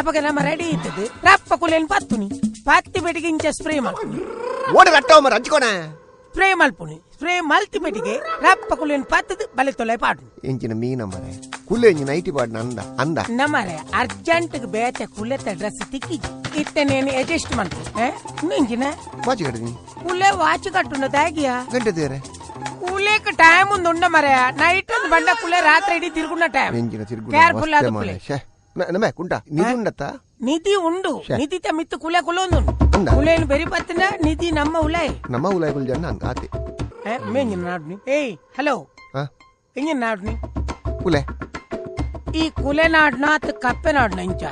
ಅವಾಗ ನಮ್ಮ ರೆಡಿ ಇದ್ದದ್ದು ರಪ್ಪ ಕುಲೇನ್ ಪತ್ತುನಿ ಪತ್ತಿ ಬೆಟ್ಟಿಗೆ ಇಂಚ ಸ್ಪ್ರೇ ಮಾಡ್ತೀನಿ ಓಡಿ ರಟ್ಟ ಮರ ಹಂಚ್ಕೋಣ ಸ್ಪ್ರೇ ಮಲ್ಪುನಿ ಸ್ಪ್ರೇ ಮಲ್ತಿ ಬೆಟ್ಟಿಗೆ ರಪ್ಪ ಕುಲೇನ್ ಪತ್ತದು ಬಲೆ ತೊಲೆ ಪಾಡು ಎಂಚಿನ ಮೀನ ಮರೆ ಕುಲ್ಲೆ ಎಂಚಿನ ನೈಟಿ ಪಾಡ್ನ ಅಂದ ಅಂದ ನಮ್ಮರೆ ಅರ್ಜೆಂಟ್ ಬೇತೆ ಕುಲೆತ ಡ್ರೆಸ್ ತಿಕ್ಕಿ ಇತ್ತನೇನು ಅಡ್ಜಸ್ಟ್ ಮಾಡ್ತೀನಿ ಇಂಚಿನ ವಾಚಿ ಕಟ್ತೀನಿ ಕುಲೆ ವಾಚ್ ಕಟ್ಟುನ ತಾಗಿಯಾ ಗಂಟೆ ತೇರೆ ಕುಲೆಕ್ ಟೈಮ್ ಉಂಡ ಮರೆ ನೈಟ್ ಒಂದು ಬಂಡ ಕುಲೆ ರಾತ್ರಿ ಇಡೀ ತಿರುಗುನ ಟೈಮ್ ಎಂಚಿನ ತಿರುಗು ಕೇರ್ಫುಲ್ ಆದ ಕುಲೆ ನಮೆ ಕುಂಟ ನಿಧಿ ಉಂಡತ್ತ ನಿಧಿ ಉಂಡು ನಿಧಿ ಮಿತ್ತು ಕುಲೆ ಕುಲೊಂದು ಕುಲೇನು ಬೆರಿ ಪತ್ತಿನ ನಿಧಿ ನಮ್ಮ ಉಲಾಯ್ ನಮ್ಮ ಉಲಾಯ್ಗಳು ಜನ ಹಂಗ ಆತೆ ಮೇಂಜಿನ ನಾಡ್ನಿ ಏಯ್ ಹಲೋ ಎಂಜಿನ ನಾಡ್ನಿ ಕುಲೆ ಈ ಕುಲೆ ನಾಡ್ನಾತ್ ಕಪ್ಪೆ ನಾಡ್ನ ಇಂಚ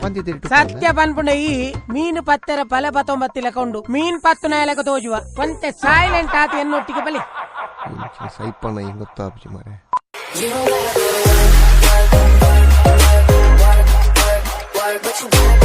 ಸತ್ಯ ಬಂದ್ಪುಂಡ ಈ ಮೀನು ಪತ್ತೆರ ಪಲ 19 ಲೆಕ್ಕೊಂಡು ಮೀನ್ ಪತ್ತು ನಾಯಲೆಕ ತೋಜುವ ಕೊಂತೆ ಸೈಲೆಂಟ್ ಆತ ಎನ್ನೊಟ್ಟಿಗೆ ಬಲಿ ಸೈಪಣ್ಣ ಹಿಂಗ್ ಗೊತ್ತಾಪಿ ಮಾರೆ But you